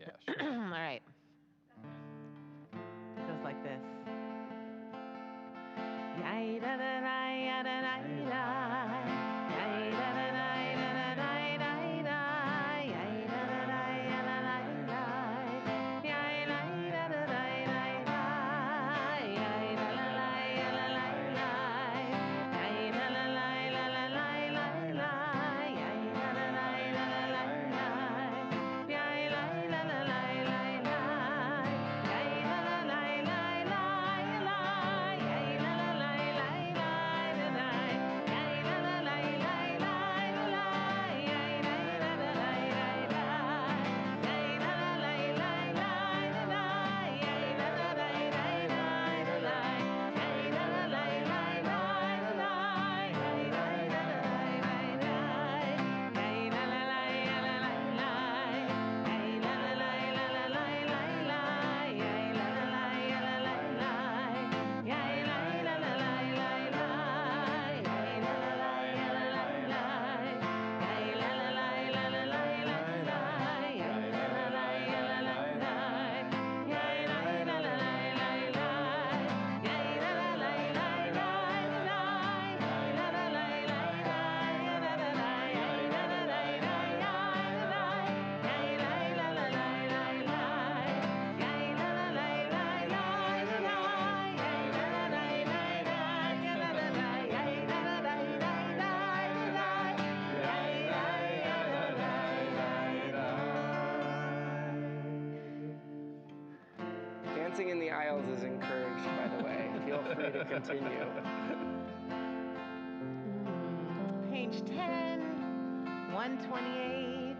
Yeah, sure. All right. It goes like this. Dancing in the aisles is encouraged, by the way. Feel free to continue. Page 10, 128.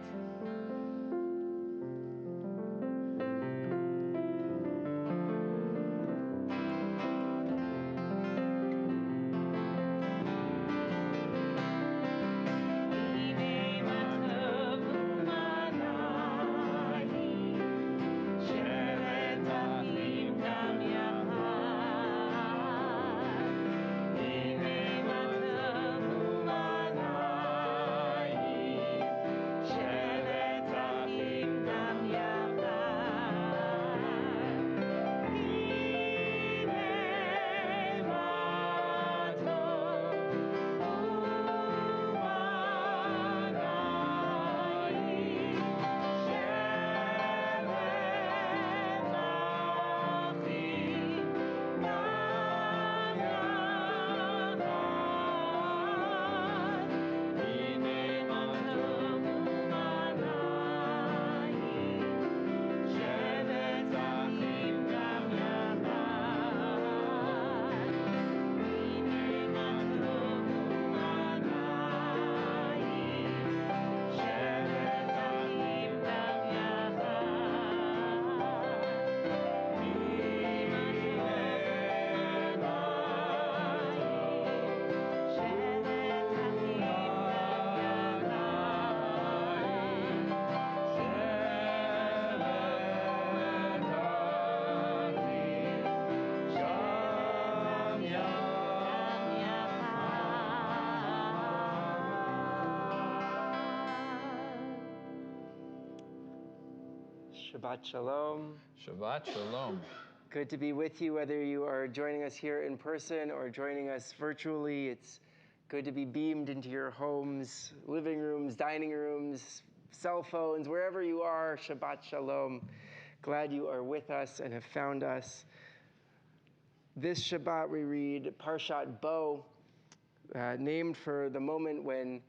Shabbat Shalom. Shabbat Shalom. Good to be with you, whether you are joining us here in person or joining us virtually. It's good to be beamed into your homes, living rooms, dining rooms, cell phones, wherever you are. Shabbat Shalom. Glad you are with us and have found us. This Shabbat we read Parshat Bo, named for the moment when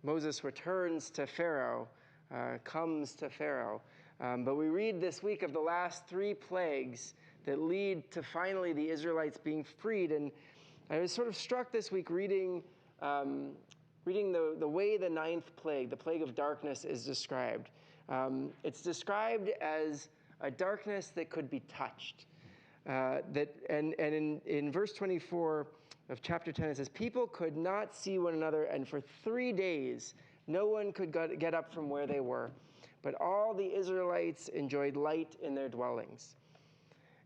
Moses returns to Pharaoh, comes to Pharaoh. But we read this week of the last 3 plagues that lead to finally the Israelites being freed. And I was sort of struck this week reading the way the 9th plague, the plague of darkness, is described. It's described as a darkness that could be touched. In verse 24 of chapter 10, it says, people could not see one another, and for 3 days no one could get up from where they were. But all the Israelites enjoyed light in their dwellings.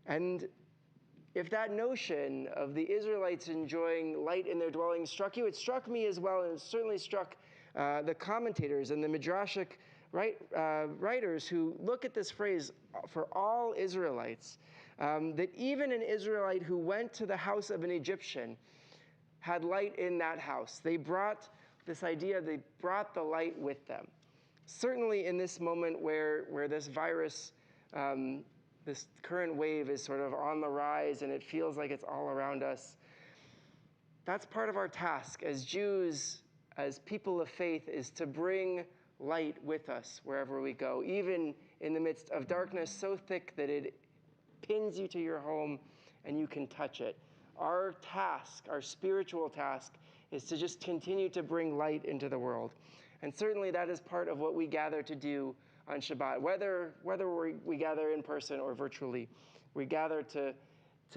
And if that notion of the Israelites enjoying light in their dwellings struck you, it struck me as well, and it certainly struck the commentators and the Midrashic writers who look at this phrase for all Israelites, that even an Israelite who went to the house of an Egyptian had light in that house. They brought the light with them. Certainly in this moment where this virus, this current wave is sort of on the rise and it feels like it's all around us, that's part of our task as Jews, as people of faith, is to bring light with us wherever we go, even in the midst of darkness so thick that it pins you to your home and you can touch it. Our task, our spiritual task, is to just continue to bring light into the world. And certainly that is part of what we gather to do on Shabbat. Whether we gather in person or virtually, we gather to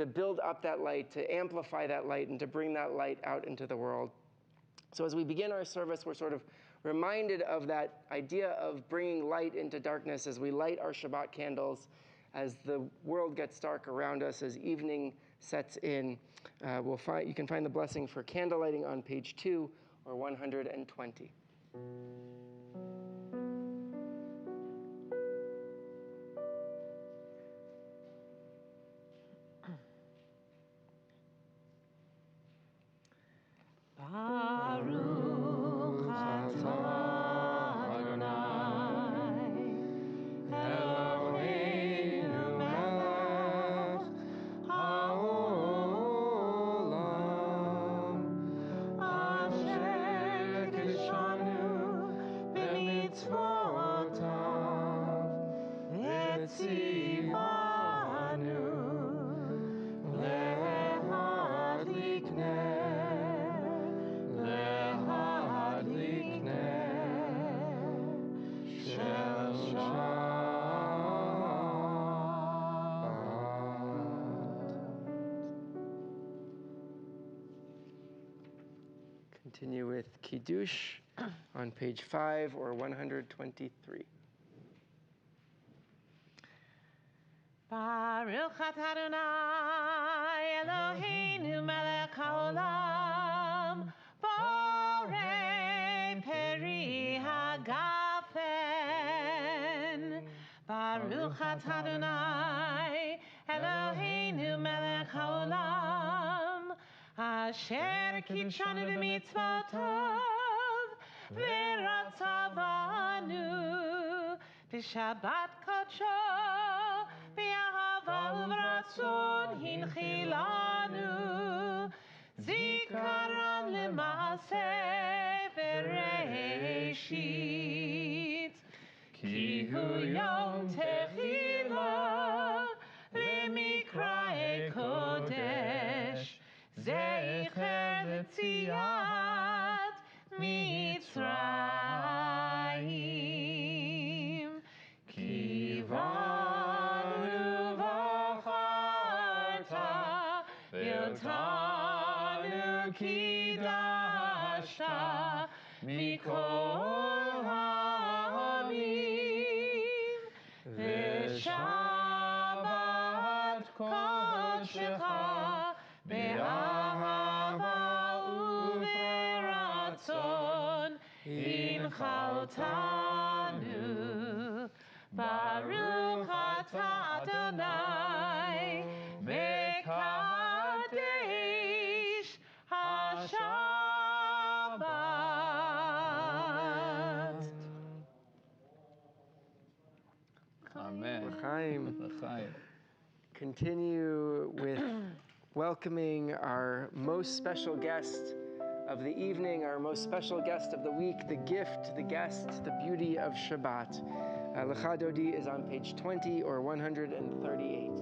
build up that light, to amplify that light, and to bring that light out into the world. So as we begin our service, we're sort of reminded of that idea of bringing light into darkness as we light our Shabbat candles, as the world gets dark around us, as evening sets in. You can find the blessing for candle lighting on page 2 or 120. Baruch atah Adonai, Eloheinu melech haolam, asher kidshanu b'mitzvotav, v'tzivanu lehadlik shel Shabbat. Continue with Kiddush on page 5 or 123. Baruch atah Adonai Eloheinu melech haolam, borei peri hagafen. Baruch atah Adonai Eloheinu melech haolam, asher kidshanu b'mitzvotav, v'ratzavanu b'shabbat kodsho, v'ahava u'v'ratzon hinchilanu, zikaron l'maaseh v'reishit, ki hu yom tehila l'mikra'e kodesh, zecher l'tziat Mitzrayim. Kivanu v'charta v'otanu kidashta mikol ha'amim, v'shabbat kodshecha be'ahava u'v'ratzon inchaltanu. continue with welcoming our most special guest of the evening, our most special guest of the week, the gift, the guest, the beauty of Shabbat. Lecha Dodi is on page 20 or 138.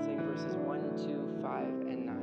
Sing verses 1, 2, 5, and 9.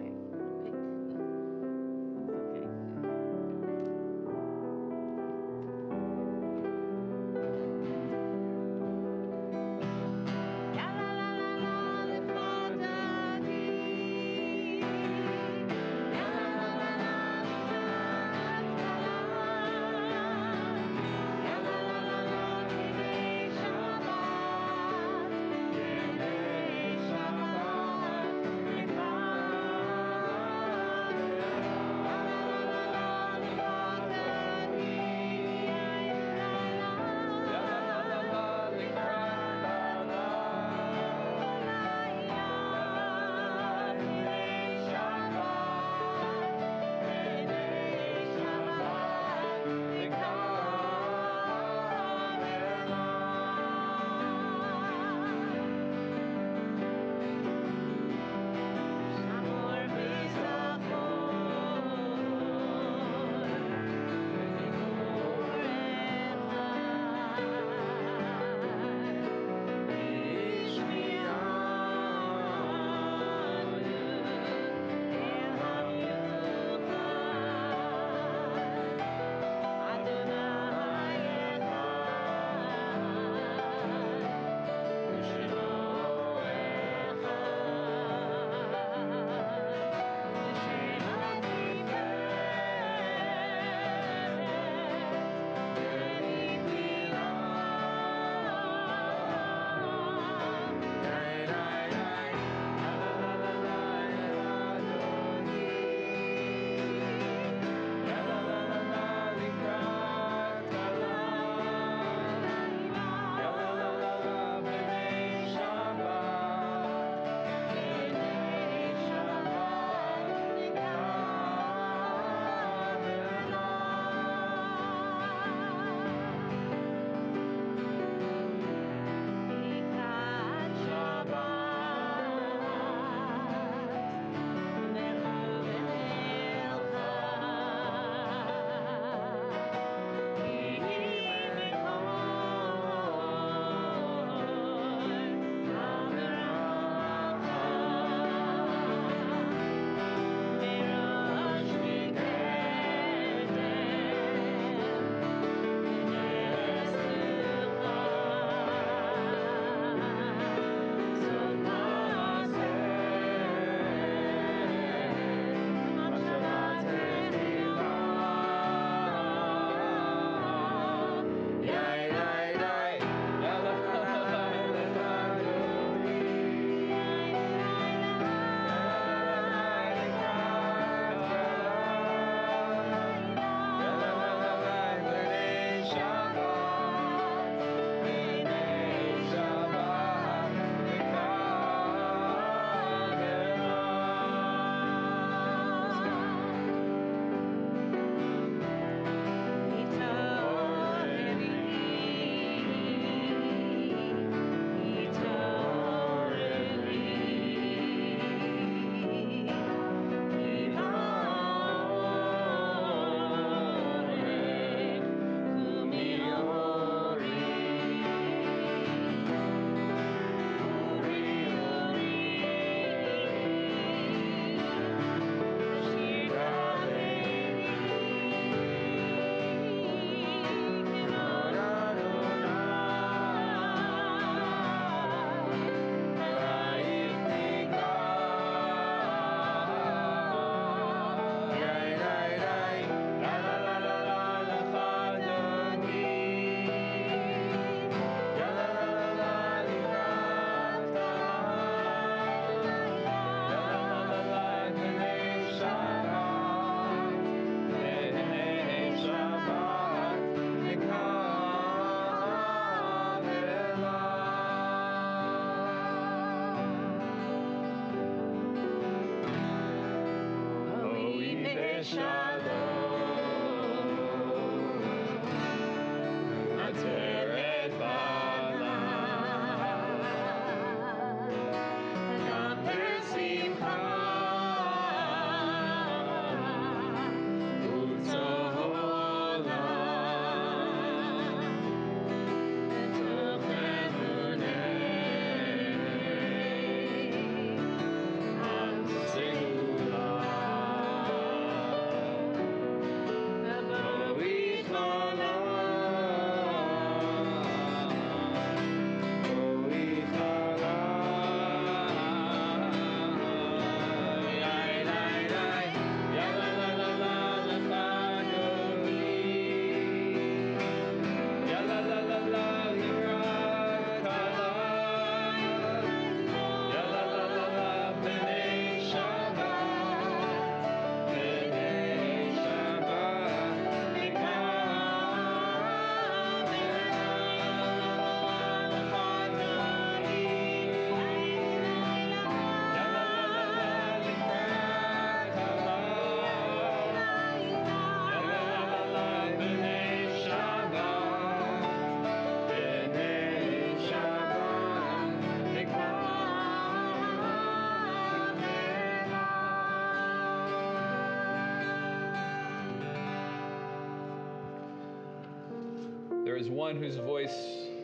There is one whose voice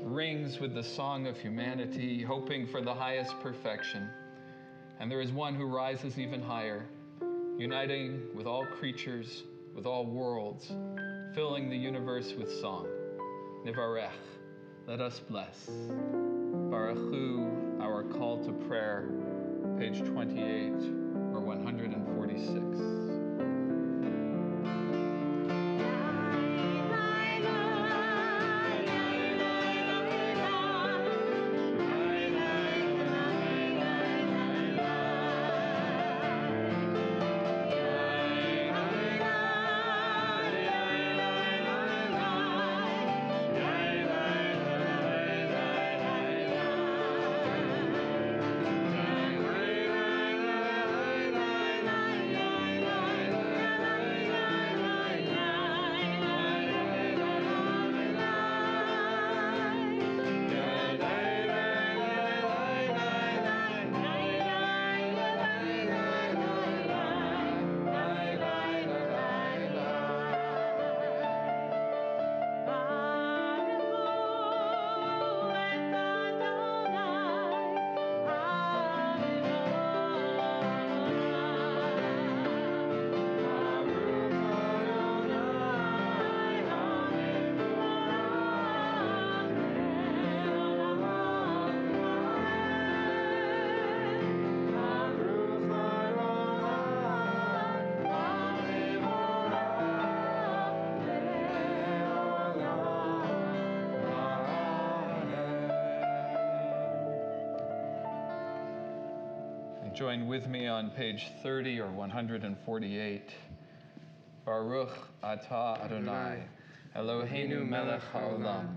rings with the song of humanity, hoping for the highest perfection. And there is one who rises even higher, uniting with all creatures, with all worlds, filling the universe with song. Nivarech, let us bless. Baruchu, our call to prayer, page 28 or 146. Join with me on page 30 or 148. Baruch atah Adonai, Eloheinu melech haolam,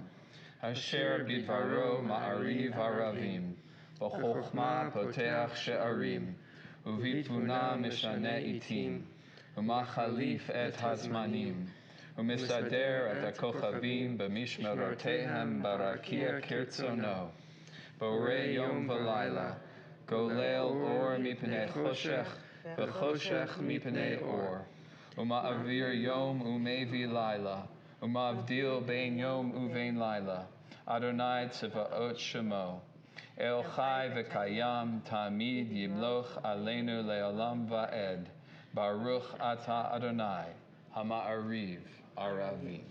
asher bidvaro ma'ariv haravim, b'chokhmah poteach she'arim, uvitbuna mishane itim, umachalif et hazmanim, umisader et hakochavim b'mishmerotehem barakia kirtzono, borei yom v'layla, Golel or mipnei choshech, v'choshech mipnei or. Uma'avir yom umevi laila, uma'avdil bein yom uvein laila. Adonai tzvaot shemo. El chai v'kayam tamid yimloch aleinu le'olam va'ed. Baruch atah Adonai, hama'ariv aravim.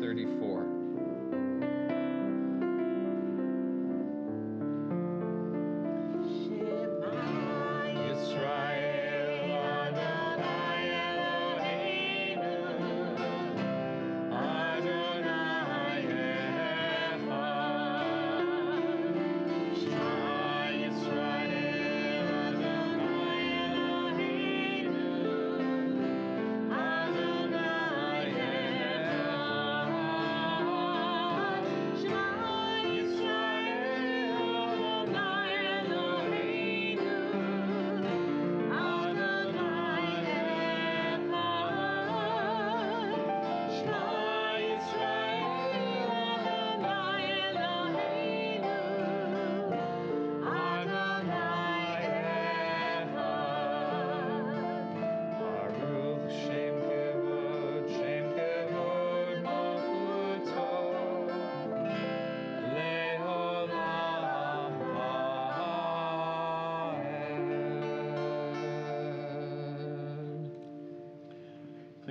34.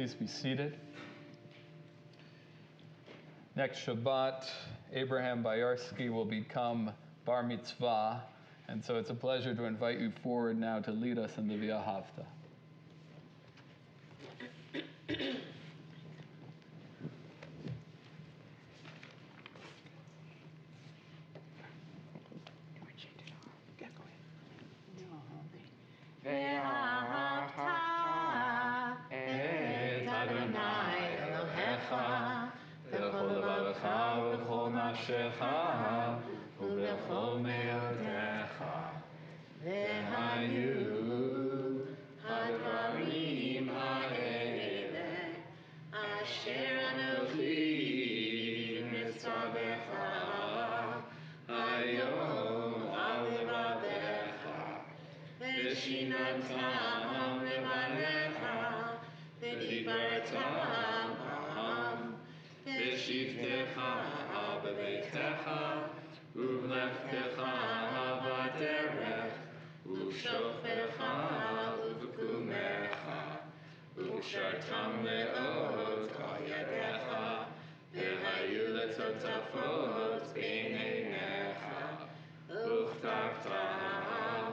Please be seated. Next Shabbat, Abraham Bayarsky will become bar mitzvah, and so it's a pleasure to invite you forward now to lead us in the Via Havta. ובכל מאודך, והיו הדברים האלה, אשר אנוכי מצווך היום על לבביך, ושיננתם לבניך, ודיברתם בם, בשבתך בביתך, ובלכתך בדרך, ובשופך ובקומך, וקשרתם מאוד על ידיך, והיו לטוטפות בין עיניך, וכתבתם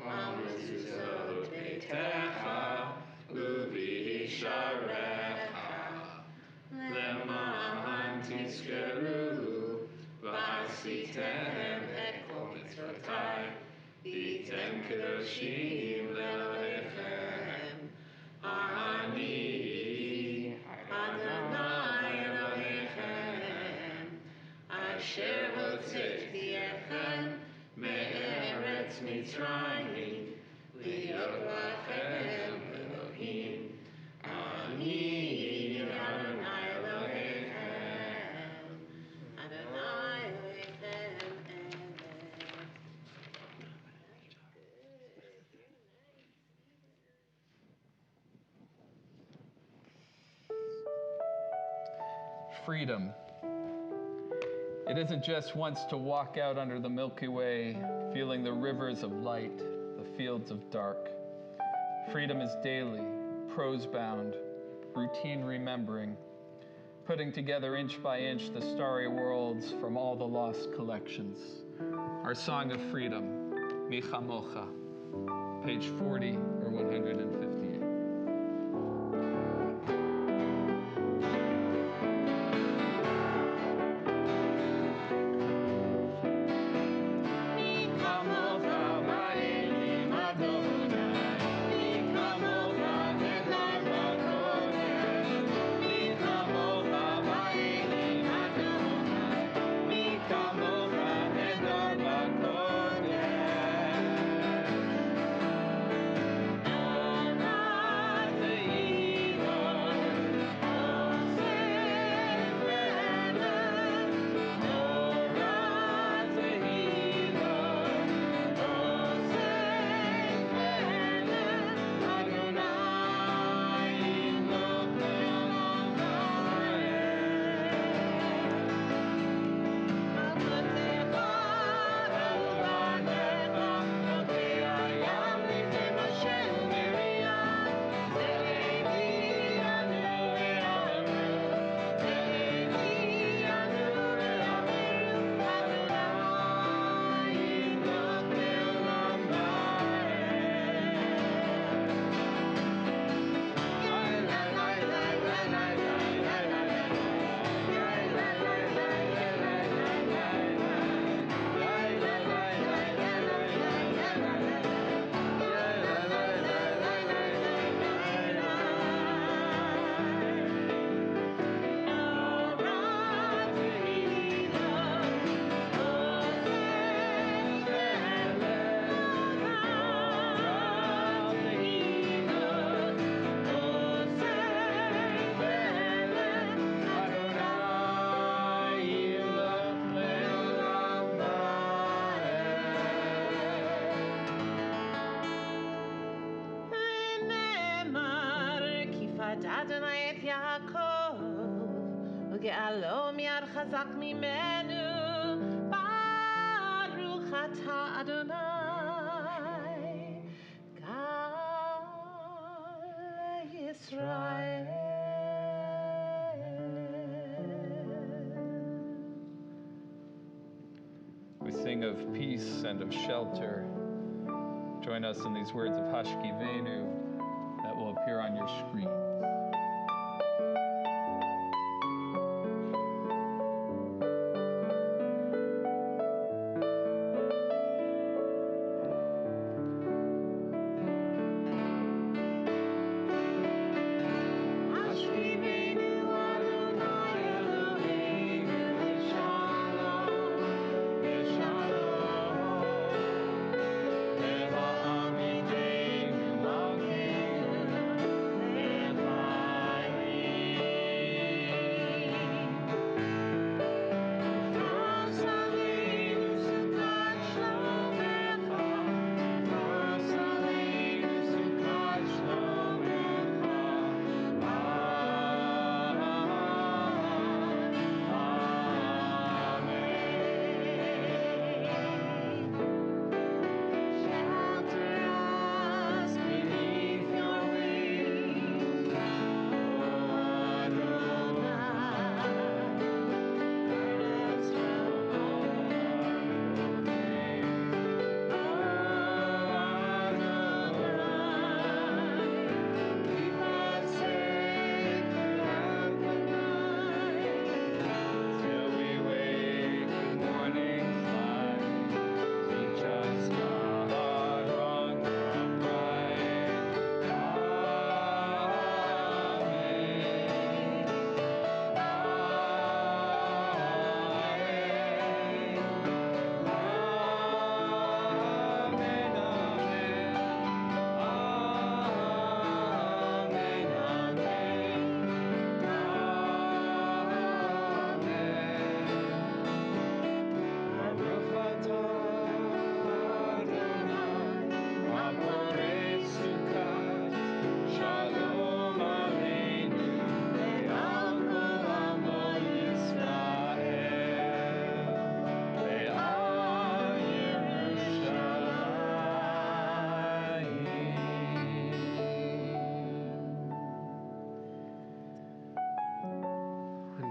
על מזוזות ביתך, ובישעריך, למען תזכרו, ועשיתם את כל מצוותיי, והייתם קדושים לאלוהיכם. אני, אדוני אלוהיכם, אשר הוצאתי אתכם מארץ מצרים, להיות לכם אלוהים. אני, אדוני אלוהיכם, אדוני אלוהיכם Freedom. It isn't just once to walk out under the Milky Way, feeling the rivers of light, the fields of dark. Freedom is daily, prose-bound, routine remembering, putting together inch by inch the starry worlds from all the lost collections. Our Song of Freedom, Mi Chamocha, page 40 or 158. אדוני את יעקב, וגאלו מיד חזק ממנו. ברוך אתה אדוני, גאל ישראל. We sing of peace and of shelter. Join us in these words of Hashkivenu that will appear on your screen.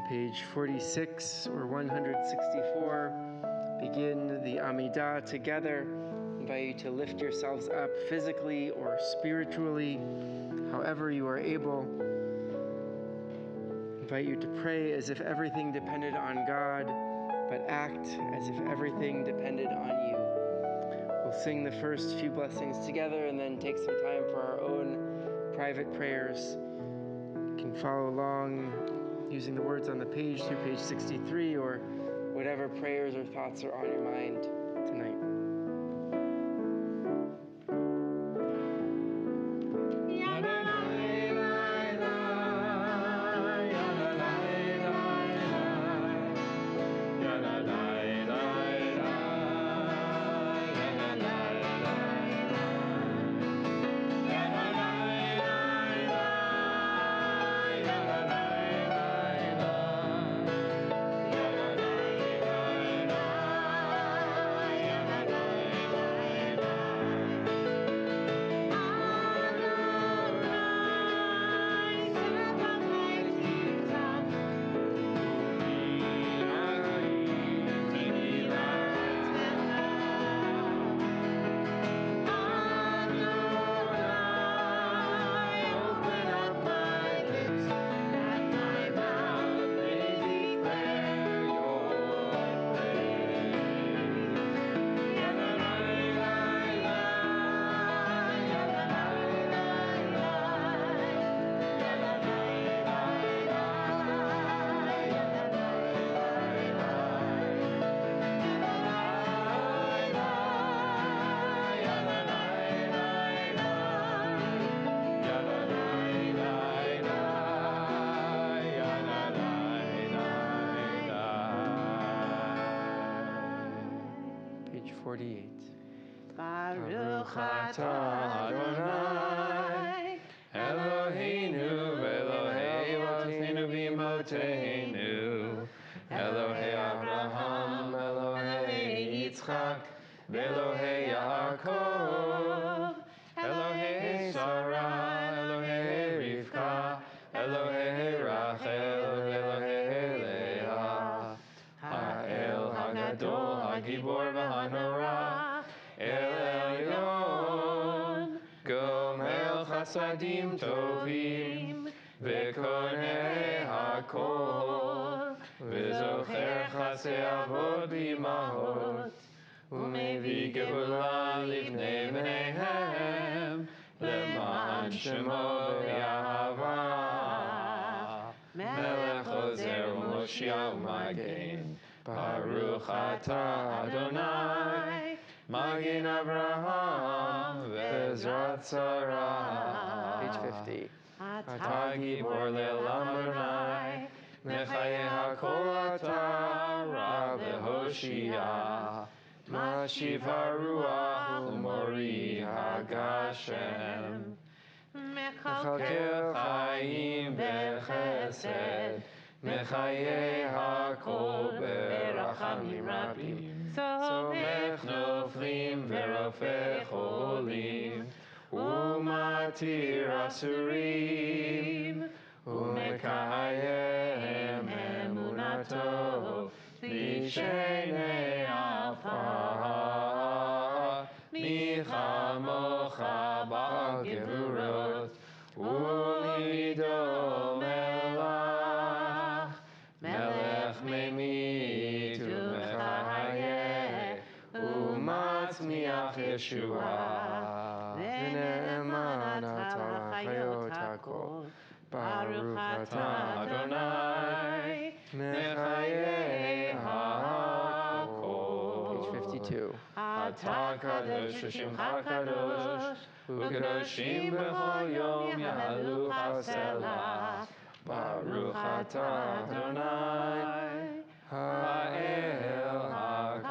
Page 46 or 164, begin the Amidah together. I invite you to lift yourselves up physically or spiritually, however you are able. I invite you to pray as if everything depended on God, but act as if everything depended on you. We'll sing the first few blessings together and then take some time for our own private prayers. You can follow along using the words on the page through page 63 or whatever prayers or thoughts are on your mind tonight. Page 48. Baruch atah Adonai, Eloheinu Elohei Avotenu, Elohei Abraham, Elohei Yitzchak, Elohei Yaakov, Elohei Sarah, Elohei Rivka, Elohei Rachel, Elohei Leah, Ha'el Hagadol, Hagibor v'Hanora, El Elyon, Gomel Chasadim Tovim, V'konei HaKol, V'zocher Chasei Avot B'imahot, U'mevi Geula Livnei Bneihem, Leman Shemo B'Yahava, Melech Ozer U'Moshiach U'Magen, Baruch Atah Adonai, Magen Avraham, Ve'ezrat Sarah. Page 50. Atah Gibor Le'olam Adonai, Mechaye HaKol Atah, Ra V'Hoshia, Mashiv HaRuach U'Mori HaGashem, Mechalkel Chaim B'Chesed, Mechaye HaKol B'Rachamim Rabim, Somech Noflim V'Rofeh Cholim, U'Matir Asurim, U'Mekayem Emunato, Lishenei Alpha, Michamocha Ba'Gevurot, U'Mido Melach, Melech Memit U'Mechayeh, U'Matzmiach Yeshua, V'ne'eman Atah L'Chayot HaKol, Baruch Atah Adonai, Mechayeh HaKol. Page 52. Atah Kadosh Shemcha Kadosh, U'Kadoshim B'chol Yom Ya'alu Chasela, Baruch Atah Adonai, Ha'el HaKadosh.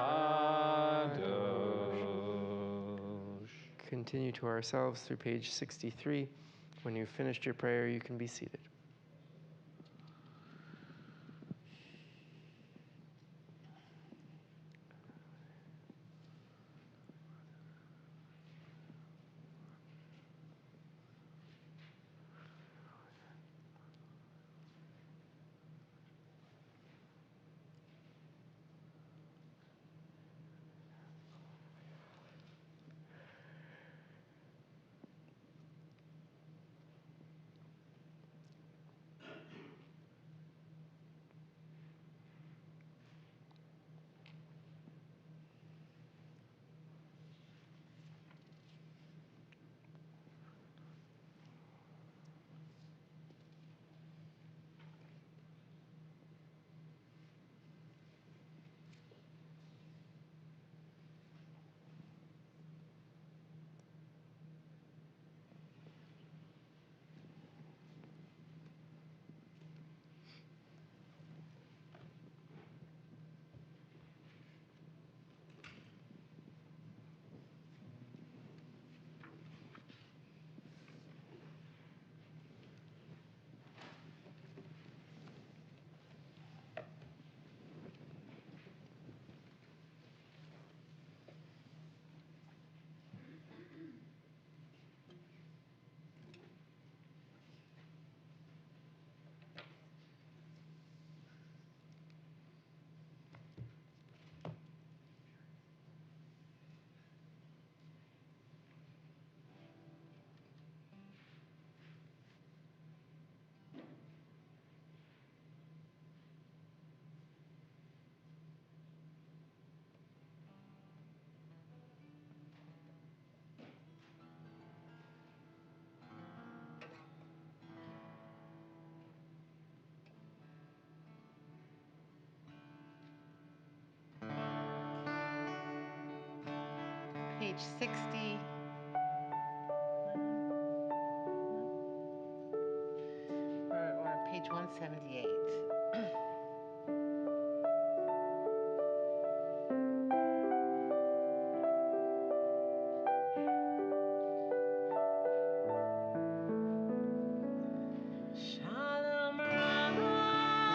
Continue to ourselves through page 63. When you've finished your prayer, you can be seated. Page 60. Or page 178. Shalom Rabbi.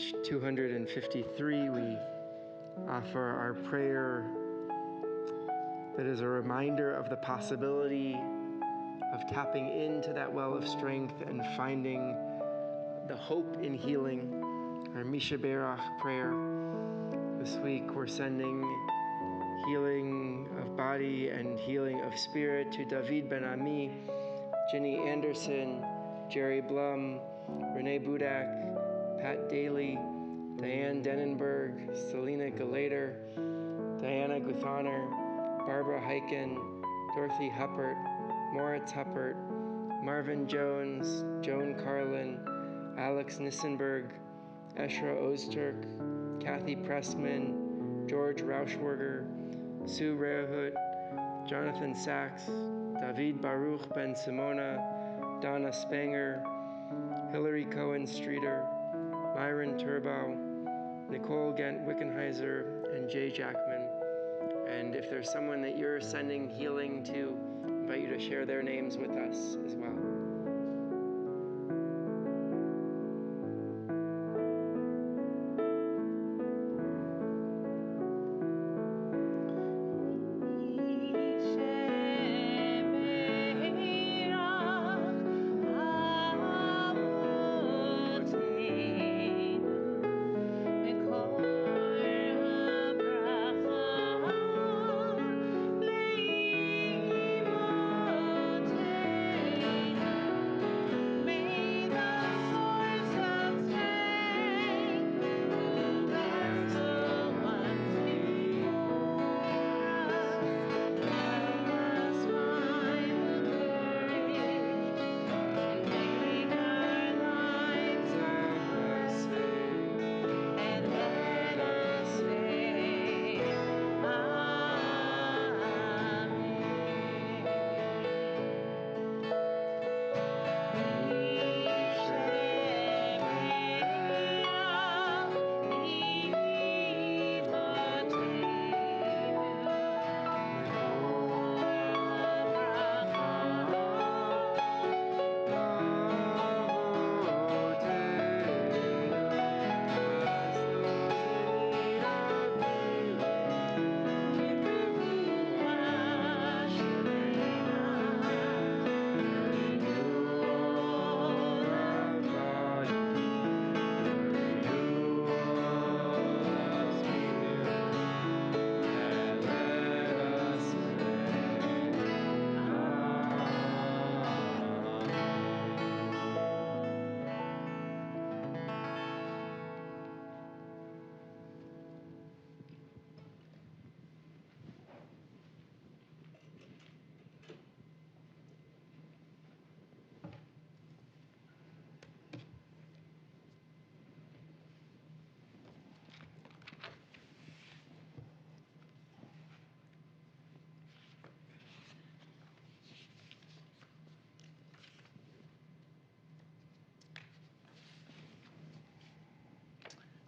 page 253, we offer our prayer that is a reminder of the possibility of tapping into that well of strength and finding the hope in healing. Our Misha Berach prayer. This week we're sending healing of body and healing of spirit to David Ben Ami, Ginny Anderson, Jerry Blum, Renee Budak, Pat Daly, Diane Denenberg, Selena Galater, Diana Guthoner, Barbara Heiken, Dorothy Huppert, Moritz Huppert, Marvin Jones, Joan Carlin, Alex Nissenberg, Eshra Ozturk, Kathy Pressman, George Rauschwerger, Sue Rehut, Jonathan Sachs, David Baruch Ben Simona, Donna Spanger, Hillary Cohen Streeter, Myron Turbow, Nicole Wickenheiser, and Jay Jackman. And if there's someone that you're sending healing to, I invite you to share their names with us as well.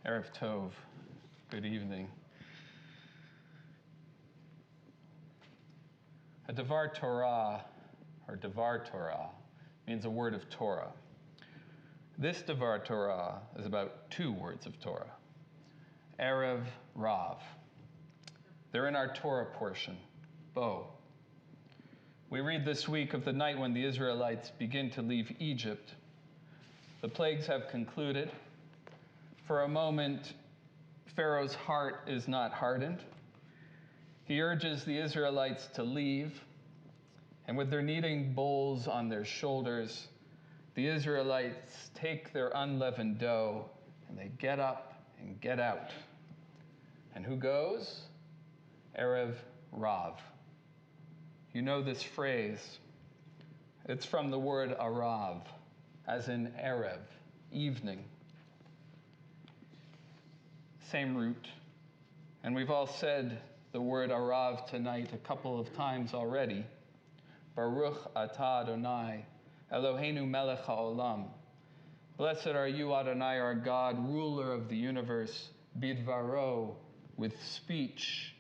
Erev Tov, good evening. A Devar Torah, or Devar Torah, means a word of Torah. This Devar Torah is about two words of Torah, Erev Rav. They're in our Torah portion, Bo. We read this week of the night when the Israelites begin to leave Egypt. The plagues have concluded. For a moment, Pharaoh's heart is not hardened. He urges the Israelites to leave, and with their kneading bowls on their shoulders, the Israelites take their unleavened dough and they get up and get out. And who goes? Erev Rav. You know this phrase. It's from the word Arav, as in Erev, evening. Same root. And we've all said the word Arav tonight a couple of times already. Baruch atah Adonai, Eloheinu melech haolam. Blessed are you, Adonai, our God, ruler of the universe, bidvaro, with speech,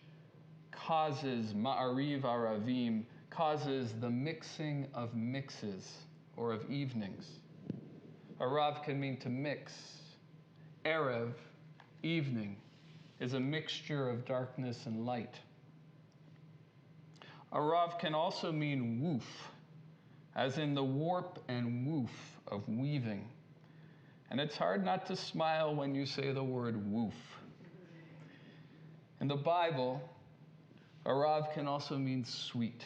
causes ma'ariv aravim, causes the mixing of mixes, or of evenings. Arav can mean to mix. Erev, evening, is a mixture of darkness and light. Arav can also mean woof, as in the warp and woof of weaving. And it's hard not to smile when you say the word woof. In the Bible, Arav can also mean sweet.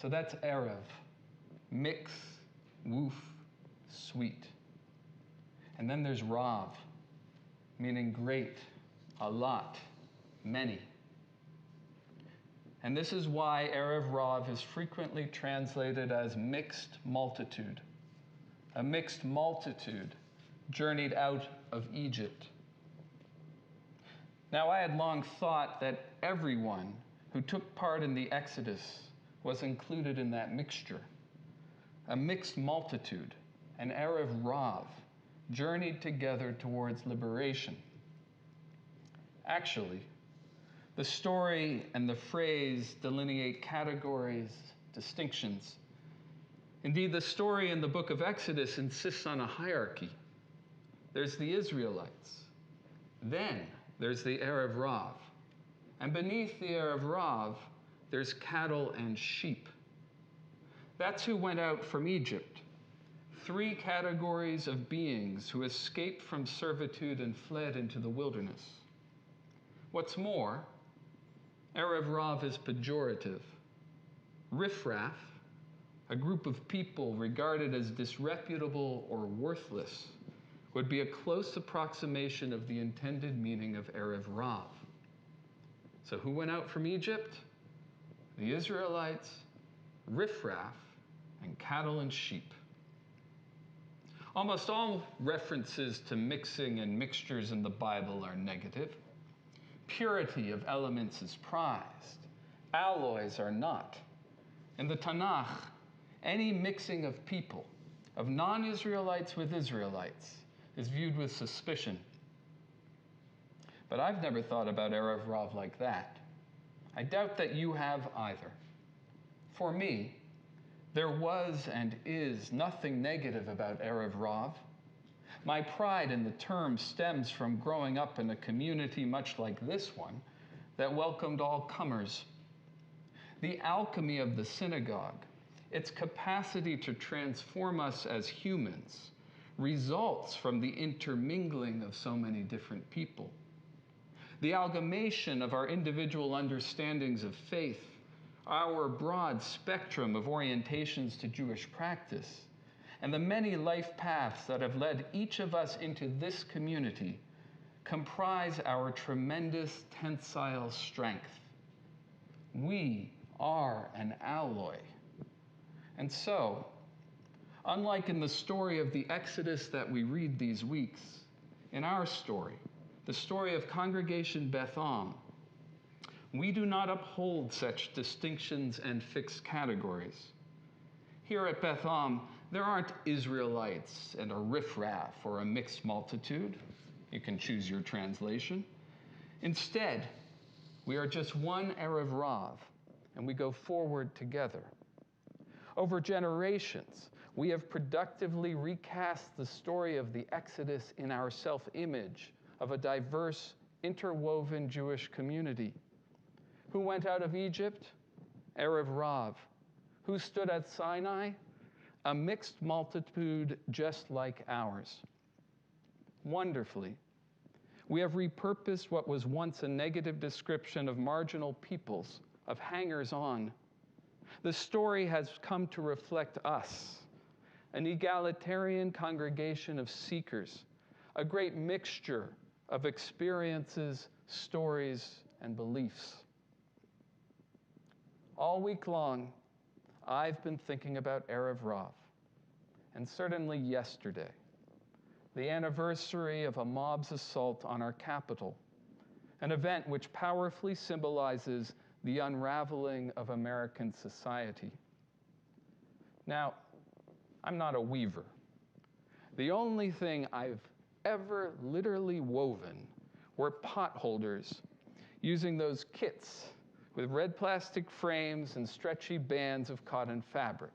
So that's Erev, mix, woof, sweet. And then there's Rav, meaning great, a lot, many. And this is why Erev Rav is frequently translated as mixed multitude. A mixed multitude journeyed out of Egypt. Now, I had long thought that everyone who took part in the Exodus was included in that mixture. A mixed multitude, an Erev Rav, journeyed together towards liberation. Actually, the story and the phrase delineate categories, distinctions. Indeed, the story in the book of Exodus insists on a hierarchy. There's the Israelites. Then there's the Erev Rav. And beneath the Erev Rav, there's cattle and sheep. That's who went out from Egypt. 3 categories of beings who escaped from servitude and fled into the wilderness. What's more, Erev Rav is pejorative. Riffraff, a group of people regarded as disreputable or worthless, would be a close approximation of the intended meaning of Erev Rav. So who went out from Egypt? The Israelites, riffraff, and cattle and sheep. Almost all references to mixing and mixtures in the Bible are negative. Purity of elements is prized. Alloys are not. In the Tanakh, any mixing of people, of non-Israelites with Israelites, is viewed with suspicion. But I've never thought about Erev Rav like that. I doubt that you have either. For me, there was and is nothing negative about Erev Rav. My pride in the term stems from growing up in a community much like this one that welcomed all comers. The alchemy of the synagogue, its capacity to transform us as humans, results from the intermingling of so many different people. The amalgamation of our individual understandings of faith, our broad spectrum of orientations to Jewish practice, and the many life paths that have led each of us into this community comprise our tremendous tensile strength. We are an alloy. And so, unlike in the story of the Exodus that we read these weeks, in our story, the story of Congregation Beth Am, we do not uphold such distinctions and fixed categories. Here at Beth Am, there aren't Israelites and a riffraff or a mixed multitude. You can choose your translation. Instead, we are just one Erev Rav, and we go forward together. Over generations, we have productively recast the story of the Exodus in our self-image of a diverse, interwoven Jewish community. Who went out of Egypt? Erev Rav. Who stood at Sinai? A mixed multitude just like ours. Wonderfully, we have repurposed what was once a negative description of marginal peoples, of hangers-on. The story has come to reflect us, an egalitarian congregation of seekers, a great mixture of experiences, stories, and beliefs. All week long, I've been thinking about Erev Rav, and certainly yesterday, the anniversary of a mob's assault on our capital, an event which powerfully symbolizes the unraveling of American society. Now, I'm not a weaver. The only thing I've ever literally woven were potholders using those kits with red plastic frames and stretchy bands of cotton fabric.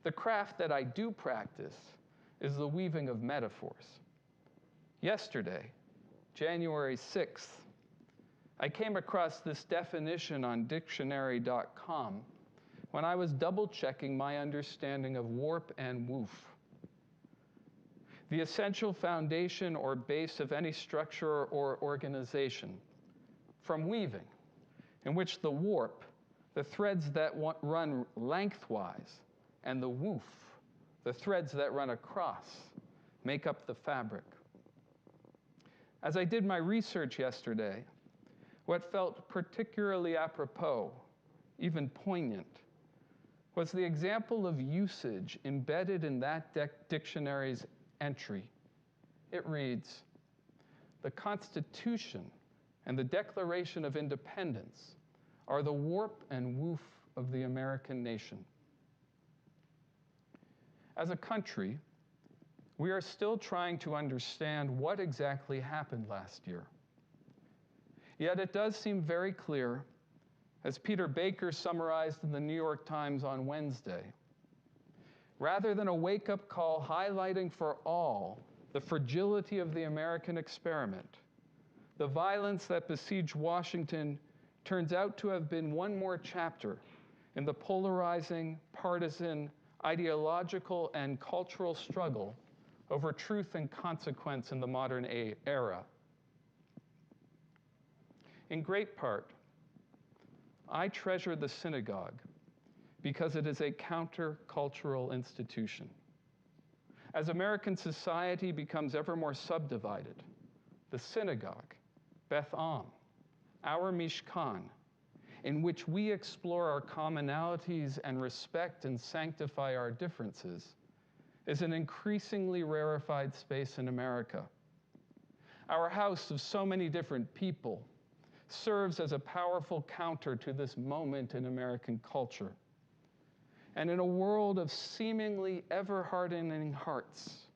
The craft that I do practice is the weaving of metaphors. Yesterday, January 6th, I came across this definition on dictionary.com when I was double-checking my understanding of warp and woof. The essential foundation or base of any structure or organization, from weaving, in which the warp, the threads that run lengthwise, and the woof, the threads that run across, make up the fabric. As I did my research yesterday, what felt particularly apropos, even poignant, was the example of usage embedded in that dictionary's entry. It reads, "The Constitution and the Declaration of Independence are the warp and woof of the American nation." As a country, we are still trying to understand what exactly happened last year. Yet it does seem very clear, as Peter Baker summarized in the New York Times on Wednesday, rather than a wake-up call highlighting for all the fragility of the American experiment, the violence that besieged Washington turns out to have been one more chapter in the polarizing, partisan, ideological, and cultural struggle over truth and consequence in the modern era. In great part, I treasure the synagogue because it is a counter-cultural institution. As American society becomes ever more subdivided, the synagogue, Beth Am, our Mishkan, in which we explore our commonalities and respect and sanctify our differences, is an increasingly rarefied space in America. Our house of so many different people serves as a powerful counter to this moment in American culture. And in a world of seemingly ever-hardening hearts,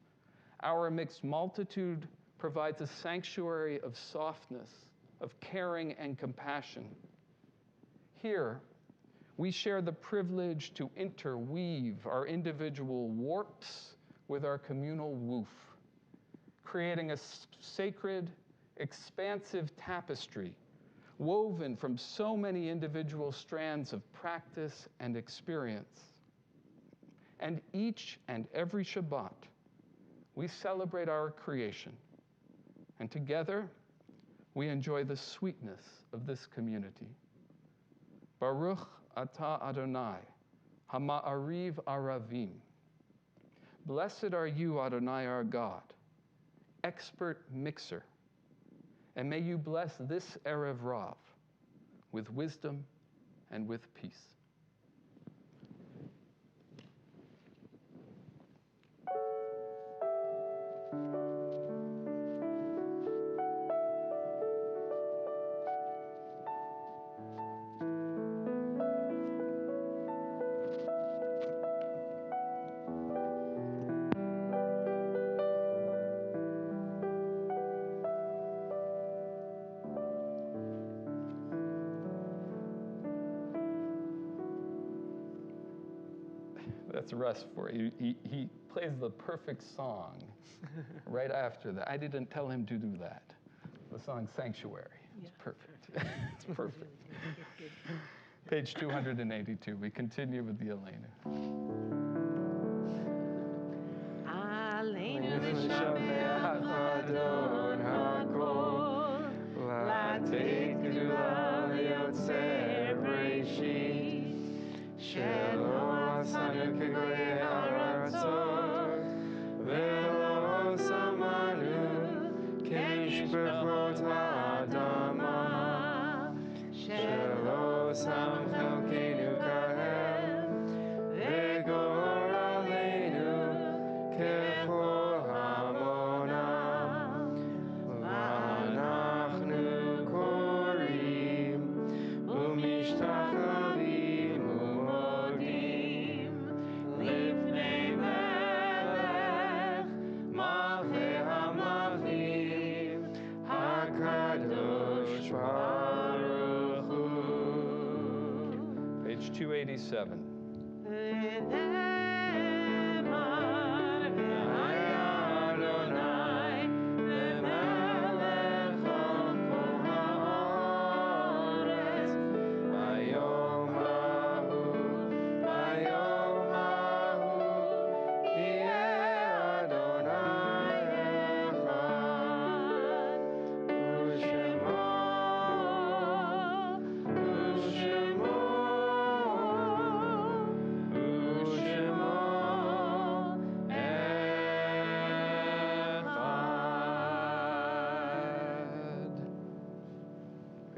our mixed multitude provides a sanctuary of softness, of caring and compassion. Here, we share the privilege to interweave our individual warps with our communal woof, creating a sacred, expansive tapestry woven from so many individual strands of practice and experience. And each and every Shabbat, we celebrate our creation, and together, we enjoy the sweetness of this community. Baruch atah Adonai, hama'ariv aravim. Blessed are you, Adonai, our God, expert mixer, and may you bless this Erev Rav with wisdom and with peace. That's Russ for you. He plays the perfect song right after that. I didn't tell him to do that. The song Sanctuary. It's perfect. It's perfect. Page 282. We continue with the Elena. Sanu kegoye haratzot, velo samanu kemishpachot ha'adama, shelo sam chelkeinu kahem, vegor aleinu kechol hamonam, v'anachnu korim u'mishtachavim. Page 287.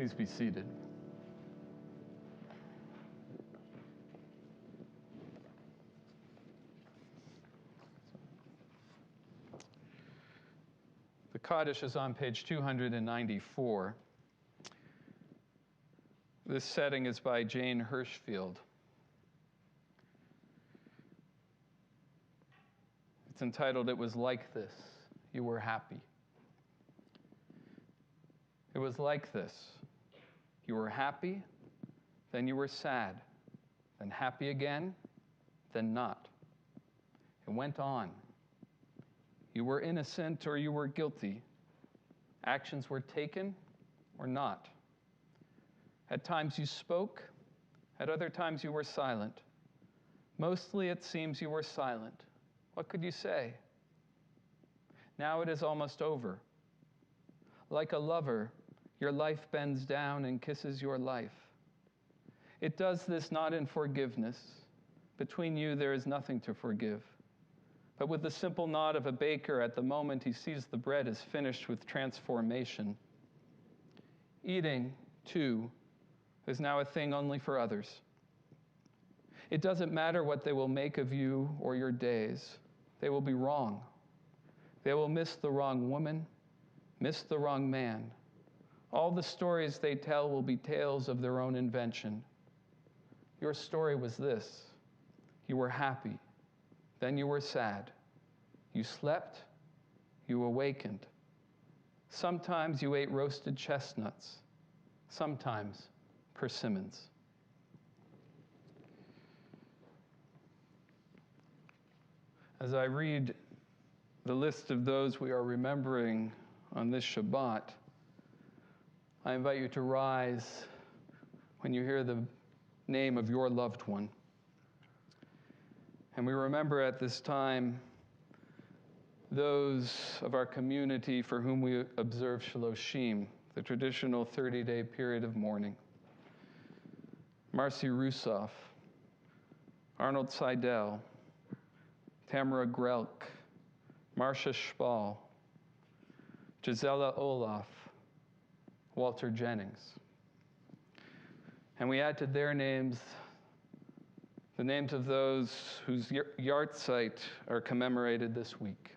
Please be seated. The Kaddish is on page 294. This setting is by Jane Hirschfield. It's entitled, "It Was Like This, You Were Happy." It was like this. You were happy, then you were sad, then happy again, then not. It went on. You were innocent or you were guilty. Actions were taken or not. At times you spoke, at other times you were silent. Mostly it seems you were silent. What could you say? Now it is almost over. Like a lover, your life bends down and kisses your life. It does this not in forgiveness. Between you there is nothing to forgive. But with the simple nod of a baker at the moment he sees the bread is finished with transformation. Eating, too, is now a thing only for others. It doesn't matter what they will make of you or your days. They will be wrong. They will miss the wrong woman, miss the wrong man. All the stories they tell will be tales of their own invention. Your story was this. You were happy. Then you were sad. You slept. You awakened. Sometimes you ate roasted chestnuts. Sometimes persimmons. As I read the list of those we are remembering on this Shabbat, I invite you to rise when you hear the name of your loved one. And we remember at this time those of our community for whom we observe Shaloshim, the traditional 30-day period of mourning. Marcy Rusoff, Arnold Seidel, Tamara Grelk, Marcia Spall, Gisela Olaf, Walter Jennings. And we add to their names the names of those whose yahrzeit are commemorated this week.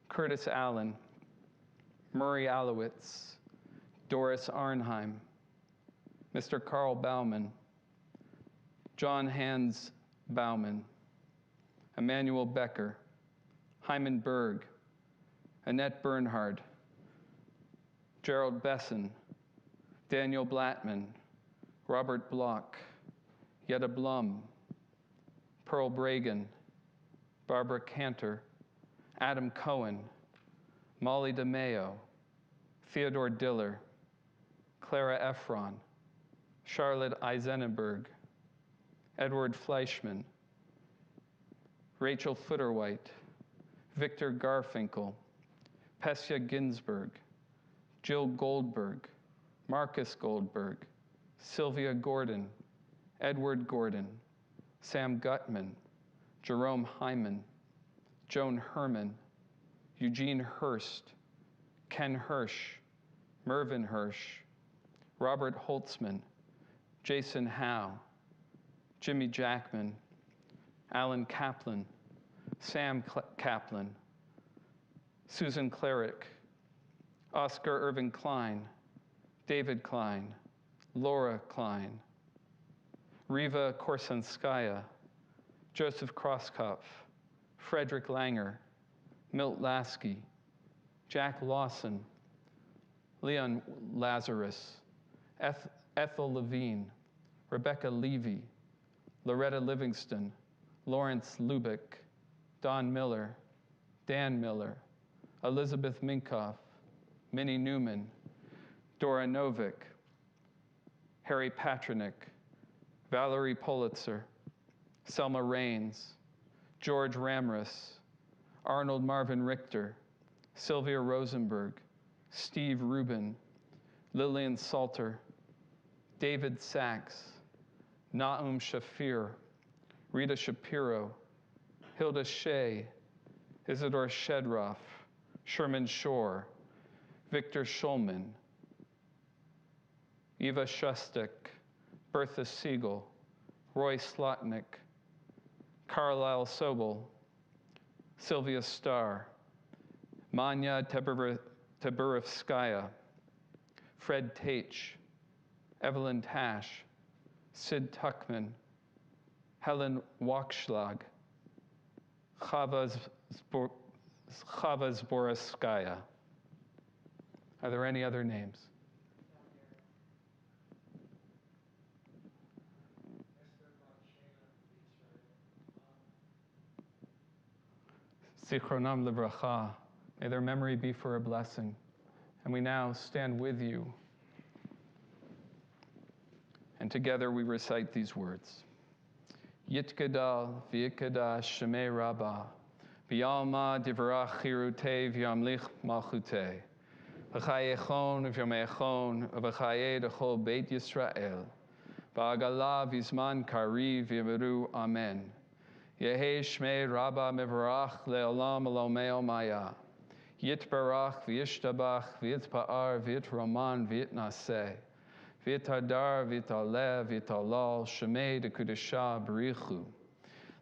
Curtis Allen, Murray Alowitz, Doris Arnheim, Mr. Carl Bauman, John Hans Bauman, Emmanuel Becker, Hyman Berg, Annette Bernhard, Gerald Besson, Daniel Blattman, Robert Block, Yetta Blum, Pearl Bragan, Barbara Cantor, Adam Cohen, Molly DeMeo, Theodore Diller, Clara Ephron, Charlotte Eisenberg, Edward Fleischman, Rachel Futterwhite, Victor Garfinkel, Pesja Ginsburg, Jill Goldberg, Marcus Goldberg, Sylvia Gordon, Edward Gordon, Sam Gutman, Jerome Hyman, Joan Herman, Eugene Hurst, Ken Hirsch, Mervyn Hirsch, Robert Holtzman, Jason Howe, Jimmy Jackman, Alan Kaplan, Sam Kaplan, Susan Clarick, Oscar Irving Klein, David Klein, Laura Klein, Riva Korsanskaya, Joseph Krosskopf, Frederick Langer, Milt Lasky, Jack Lawson, Leon Lazarus, Ethel Levine, Rebecca Levy, Loretta Livingston, Lawrence Lubick, Don Miller, Dan Miller, Elizabeth Minkoff, Minnie Newman, Dora Novick, Harry Patronik, Valerie Politzer, Selma Raines, George Ramrus, Arnold Marvin Richter, Sylvia Rosenberg, Steve Rubin, Lillian Salter, David Sachs, Naum Shafir, Rita Shapiro, Hilda Shea, Isidore Shedroff, Sherman Shore, Victor Schulman, Eva Shustak, Bertha Siegel, Roy Slotnick, Carlisle Sobel, Sylvia Starr, Manya Taburovskaya, Fred Taich, Evelyn Tash, Sid Tuckman, Helen Wachschlag, Chava Zborskaya. Are there any other names? Zichronam Livracha. May their memory be for a blessing. And we now stand with you. And together we recite these words. Yitkadal v'yikadash shemei rabbah, v'yalma divrach chirutei v'yamlich malchutei, v'chayechon v'yamechon v'chaye d'chol beit Yisrael, v'agala v'zman kari v'yamiru amen. Yehe shmei rabbah mevarach le'olam alomeo maya, yitbarach v'yishtabach v'yitpa'ar v'yitroman v'yitnaseh, V'itadar v'italev v'talal shemei de kudesha b'richu.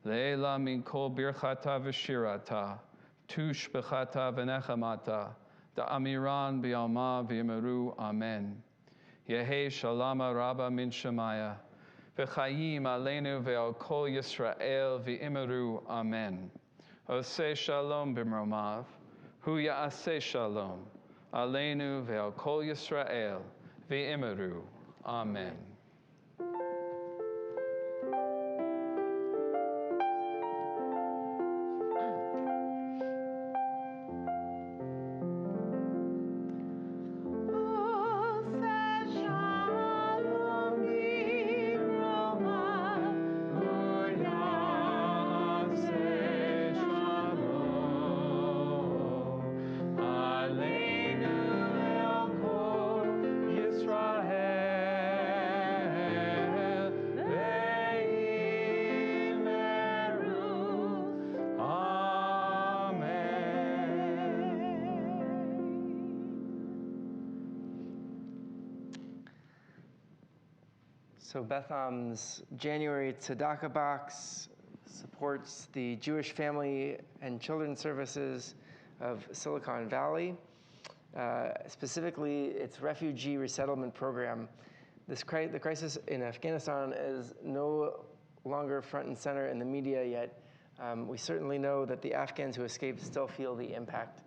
Le'ela min kol birchata v'shirata, tush b'chata v'nechamata, da'amiran b'yalma v'yamaru amen. Yehe shalama rabba min shemaya, v'chayim aleinu ve'al kol Yisrael v'yamaru amen. Oseh shalom b'mromav, hu ya'aseh shalom, aleinu ve'al kol Yisrael v'yamaru. Amen. So Betham's January Tzedakah box supports the Jewish Family and Children Services of Silicon Valley, specifically its refugee resettlement program. The crisis in Afghanistan is no longer front and center in the media yet. We certainly know that the Afghans who escaped still feel the impact.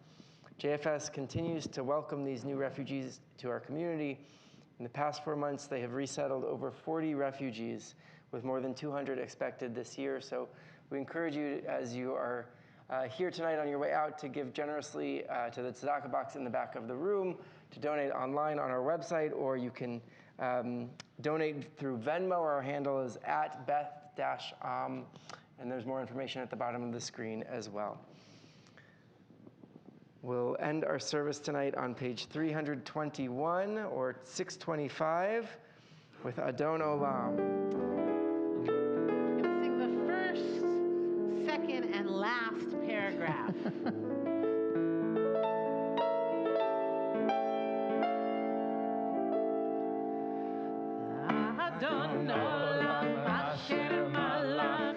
JFS continues to welcome these new refugees to our community. In the past 4 months, they have resettled over 40 refugees, with more than 200 expected this year. So we encourage you, as you are here tonight on your way out, to give generously to the tzedakah box in the back of the room, to donate online on our website, or you can donate through Venmo. Our handle is @Beth-Am, and there's more information at the bottom of the screen as well. We'll end our service tonight on page 321 or 625 with Adon Olam. I'm going to sing the first, second, and last paragraph. Adon Olam Asher Malach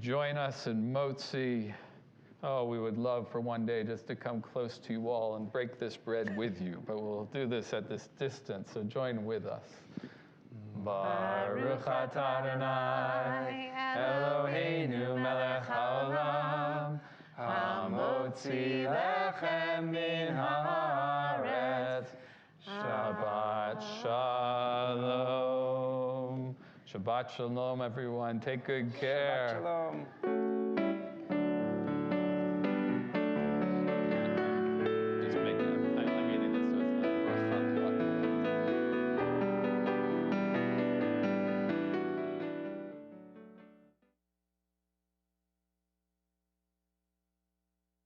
join us in Motzi. Oh, we would love for one day just to come close to you all and break this bread with you, but we'll do this at this distance, so join with us. Baruch atah Adonai, Eloheinu melech haolam, hamotzi lechem min haaretz. Shabbat shalom. Shabbat shalom, everyone. Take good care. Shabbat shalom.